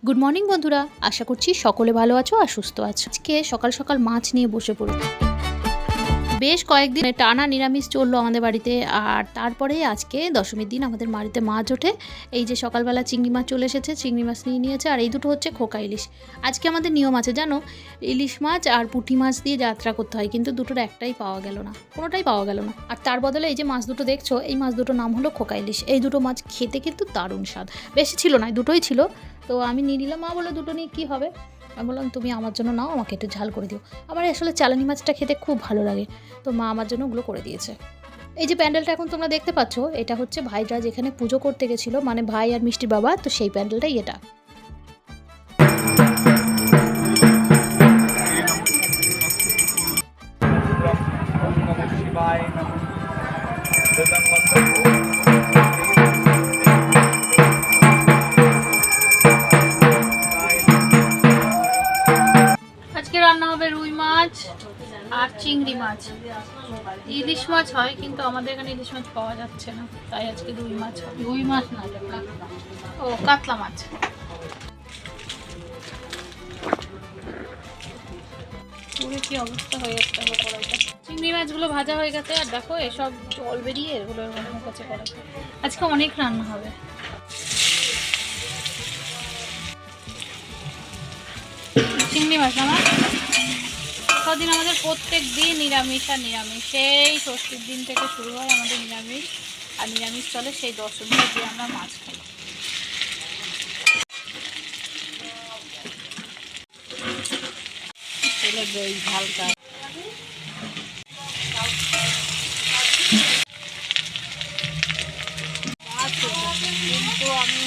Good morning বন্ধুরা, আশা করছি সকলে ভালো আছো আর সুস্থ আছো। আজকে সকাল সকাল মাছ নিয়ে বসে পড়েছি। বেশ কয়েকদিন টানা নিরামিষ চললো আমাদের বাড়িতে, আর তারপরে আজকে দশমীর দিন আমাদের বাড়িতে মাছ ওঠে। এই যে সকালবেলা চিংড়ি মাছ চলে এসেছে, চিংড়ি মাছ নিয়ে নিয়েছে, আর এই দুটো হচ্ছে খোকা ইলিশ। আজকে আমাদের নিয়ম আছে জানো, ইলিশ মাছ আর পুঁটি মাছ দিয়ে যাত্রা করতে হয়, কিন্তু দুটোর একটাই পাওয়া গেল না, কোনোটাই পাওয়া গেল না। আর তার বদলে এই যে মাছ দুটো দেখছো, এই মাছ দুটো নাম হলো খোকা ইলিশ। এই দুটো মাছ খেতে কিন্তু দারুণ স্বাদ। বেশি ছিল না, দুটোই ছিল, তো আমি নিয়ে নিলাম। মা বললো দুটো নিয়ে কী হবে, আমি বললাম তুমি আমার জন্য নাও, আমাকে একটু ঝাল করে দিও। আমার আসলে চালানি মাছটা খেতে খুব ভালো লাগে, তো মা আমার জন্য ওগুলো করে দিয়েছে। এই যে প্যান্ডেলটা এখন তোমরা দেখতে পাচ্ছ, এটা হচ্ছে ভাইরা যেখানে পুজো করতে গেছিলো, মানে ভাই আর মিষ্টির বাবা, তো সেই প্যান্ডেলটাই এটা। আজকে রান্না হবে রুই মাছ আর চিংড়ি মাছ। ইলিশ মাছ হয়, কিন্তু আমাদের এখানে ইলিশ মাছ পাওয়া যাচ্ছে না, তাই আজকে রুই মাছ হবে। রুই মাছ না, ও কাতলা মাছ। পুরো কি অবস্থা হয়ে যাচ্ছে কড়াইটা। চিংড়ি মাছগুলো ভাজা হয়ে গেছে, আর দেখো এসব জল বেরিয়ে এগুলো আমার কাছে করা। আজকে অনেক রান্না হবে। চিংড়ি মাছ আমার কদিন আমাদের প্রত্যেক দিন নিরামিষ আর নিরামিষ, সেই ষষ্ঠীর দিন থেকে শুরু হয় আমাদের নিরামিষ, আর নিরামিষ চলে সেই দশমীর দিয়ে আমরা মাছ খাই। হালকা কিন্তু আমি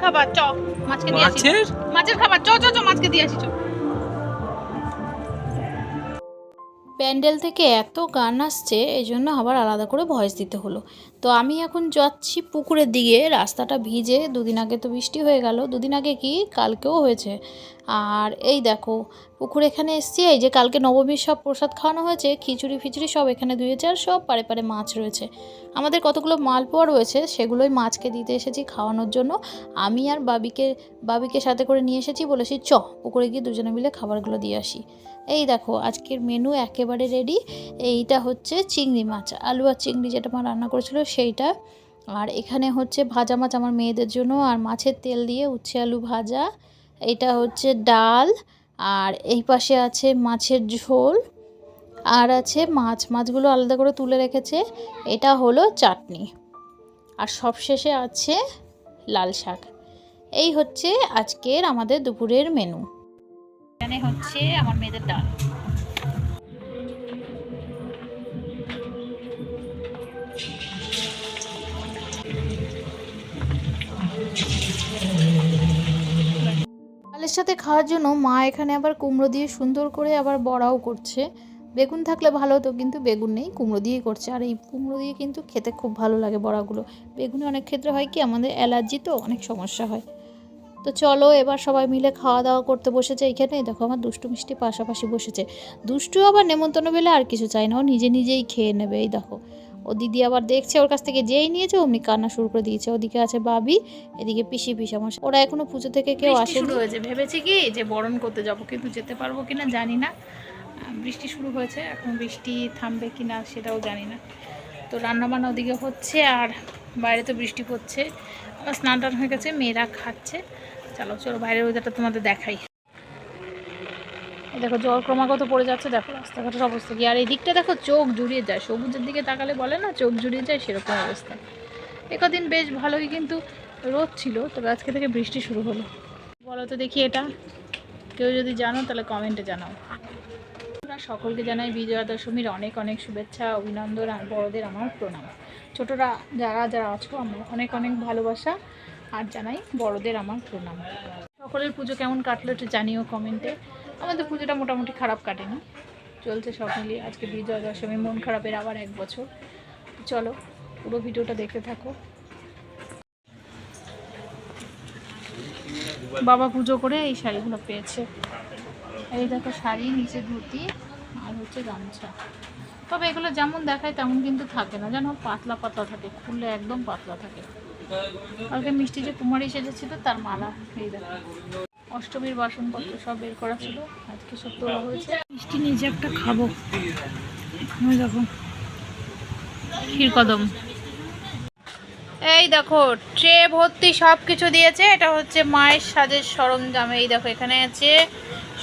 খাবার চ মাছকে দিয়ে আসি, মাছের খাবার চ চ চ মাছকে দিয়ে আসি চ। প্যান্ডেল থেকে এত গান আসছে, এই জন্য আবার আলাদা করে ভয়েস দিতে হলো। তো আমি এখন যাচ্ছি পুকুরের দিকে, রাস্তাটা ভিজে, দুদিন আগে তো বৃষ্টি হয়ে গেল, দুদিন আগে কি কালকেও হয়েছে। আর এই দেখো পুকুর এখানে এসছি, এই যে কালকে নবমীর সব প্রসাদ খাওয়ানো হয়েছে, খিচুড়ি ফিচুড়ি সব এখানে ধুয়েছে, আর সব পারে পারে মাছ রয়েছে। আমাদের কতগুলো মালপোয়া রয়েছে, সেগুলোই মাছকে দিতে এসেছি খাওয়ানোর জন্য। আমি আর বাবিকে সাথে করে নিয়ে এসেছি, বলেছি চ পুকুরে গিয়ে দুজনে মিলে খাবারগুলো দিয়ে আসি। এই দেখো আজকের মেনু একেবারে রেডি। এইটা হচ্ছে চিংড়ি মাছ, আলু আর চিংড়ি যেটা মা রান্না করেছিল সেইটা। আর এখানে হচ্ছে ভাজা মাছ আমার মেয়েদের জন্য, আর মাছের তেল দিয়ে উচ্ছে আলু ভাজা। এটা হচ্ছে ডাল, আর এই পাশে আছে মাছের ঝোল, আর আছে মাছগুলো আলাদা করে তুলে রেখেছে। এটা হলো চাটনি, আর সবশেষে আছে লাল শাক। এই হচ্ছে আজকের আমাদের দুপুরের মেনু। এখানে হচ্ছে আমার মেয়েদের ডাল। ডালের সাথে খাওয়ার জন্য মা এখানে আবার কুমড়ো দিয়ে সুন্দর করে আবার বড়াও করছে। বেগুন থাকলে ভালো হতো, কিন্তু বেগুন নেই, কুমড়ো দিয়েই করছে। আর এই কুমড়ো দিয়ে কিন্তু খেতে খুব ভালো লাগে বড়াগুলো। বেগুনে অনেক ক্ষেত্রে হয় কি, আমাদের অ্যালার্জি, তো অনেক সমস্যা হয়। তো চলো এবার সবাই মিলে খাওয়া দাওয়া করতে বসেছে। এইখানে দেখো আমার দুষ্টু মিষ্টি পাশাপাশি বসেছে। দুষ্টু আবার নেমন্তন্ন পেলে আর কিছু চাই না, ও নিজে নিজেই খেয়ে নেবে। এই দেখো ও দিদি আবার দেখছে, ওর কাছ থেকে যেই নিয়েছে অমনি কান্না শুরু করে দিয়েছে। ওদিকে আছে বাবি, এদিকে পিসি আমার। ওরা এখনো পুজো থেকে কেউ আসে শুরু হয়েছে। ভেবেছি কি যে বরণ করতে যাব, কিন্তু যেতে পারবো কিনা জানি না। বৃষ্টি শুরু হয়েছে, এখন বৃষ্টি থামবে কিনা সেটাও জানি না। তো রান্নাবান্না ওদিকে হচ্ছে, আর বাইরে তো বৃষ্টি পড়ছে। আমার স্নান টান হয়ে গেছে, মেয়েরা খাচ্ছে। চলো চলো বাইরের ওয়েদারটা তোমাদের দেখাই। দেখো জল ক্রমাগত পড়ে যাচ্ছে, দেখো রাস্তাঘাটের অবস্থা কি। আর এই দিকটা দেখো চোখ জুড়িয়ে যায়, সবুজের দিকে তাকালে বলে না চোখ জুড়িয়ে যায়, সেরকম অবস্থা। একদিন বেশ ভালোই কিন্তু রোদ ছিল, তবে আজকে থেকে বৃষ্টি শুরু হলো। বলো তো দেখি এটা, কেউ যদি জানো তাহলে কমেন্টে জানাও। সকলকে জানাই বিজয়া দশমীর অনেক অনেক শুভেচ্ছা, অভিনন্দন, আর বড়দের আমার প্রণাম। ছোটরা যারা যারা আছো আমার অনেক অনেক ভালোবাসা, আর জানাই বড়দের আমার প্রণাম। সকলের পুজো কেমন কাটলো একটু জানিও কমেন্টে। আমাদের পুজোটা মোটামুটি খারাপ কাটেনি, চলছে সব মিলিয়ে। আজকে বিজয়া দশমী, মন খারাপের আবার 1 বছর। চলো পুরো ভিডিওটা দেখতে থাকো। বাবা পুজো করে এই শাড়িগুলো পেয়েছে। এই দেখো শাড়ি, নিচে ধুতি আর হচ্ছে গামছা। তবে এগুলো যেমন দেখায় তেমন কিন্তু থাকে না, যেন পাতলা পাতলা থাকে, খুললে একদম পাতলা থাকে। কালকে মিষ্টি যে কুমারী সেজেছিল তার মালা। এই দেখো অষ্টমীর বাসনপত্র সব বের করা ছিল, আজকে সব তোলা হয়েছে। মিষ্টি নিজে একটা খাবো। দেখো ক্ষীরকদম, এই দেখো ট্রে ভর্তি সব কিছু দিয়েছে। এটা হচ্ছে মায়ের সাজের সরঞ্জাম। এই দেখো এখানে আছে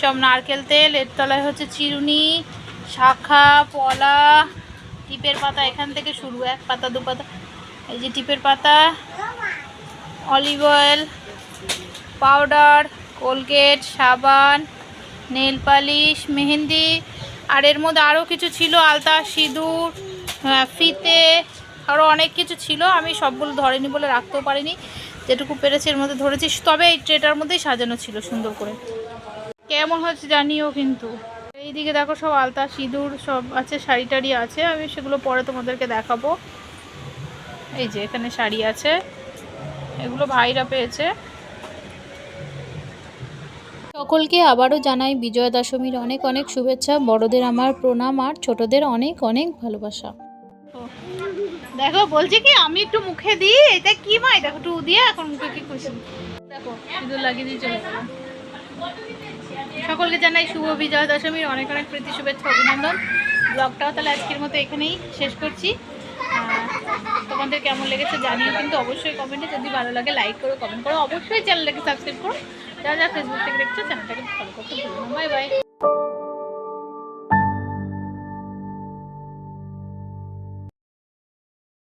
সব নারকেল তেল, এর তলায় হচ্ছে চিরুনি, শাখা, পলা, টিপের পাতা এখান থেকে শুরু, 1 পাতা 2 পাতা, এই যে টিপের পাতা, অলিভ অয়েল, পাউডার, কোলগেট, সাবান, নেল পালিশ, মেহেন্দি, আর এর মধ্যে আরও কিছু ছিল, আলতা, সিঁদুর, ফিতে, আরও অনেক কিছু ছিল। আমি সবগুলো ধরেনি বলে রাখতেও পারিনি, যেটুকু পেরেছি এর মধ্যে ধরেছি। তবে এই ট্রেটার মধ্যেই সাজানো ছিল সুন্দর করে। কেমন হচ্ছে জানিও কিন্তু। এইদিকে দেখো সব আলতা সিঁদুর সব আছে, শাড়ি টাড়ি আছে, আমি সেগুলো পরে তোমাদেরকে দেখাবো। এই যে এখানে শাড়ি আছে, এগুলো ভাইরা পেয়েছে। সকলকে আবারও জানাই বিজয়া দশমীর অনেক অনেক শুভেচ্ছা। বড়দের আমার প্রণাম আর ছোটদের অনেক অনেক ভালোবাসা। দেখো বলছি কি, আমি একটু মুখে দিই, এটা কি মা, দেখো একটু দিয়ে এখন মুখে কি খুশি, দেখো সিঁদুর লাগিয়ে দিয়ে চলে গেলাম। সকলকে জানাই শুভ বিজয়া দশমীর অনেক অনেক প্রীতি শুভেচ্ছা অভিনন্দন। ব্লগটাও তাহলে আজকের মতো এখানেই শেষ করছি। তোমাদের কেমন লেগেছে জানিও কিন্তু অবশ্যই কমেন্টে। যদি ভালো লাগে লাইক করো, কমেন্ট করো, অবশ্যই চ্যানেলটাকে সাবস্ক্রাইব করো। যারা যারা ফেসবুক থেকে দেখছো চ্যানেলটাকে ফলো করতে ভুলো না। Bye bye.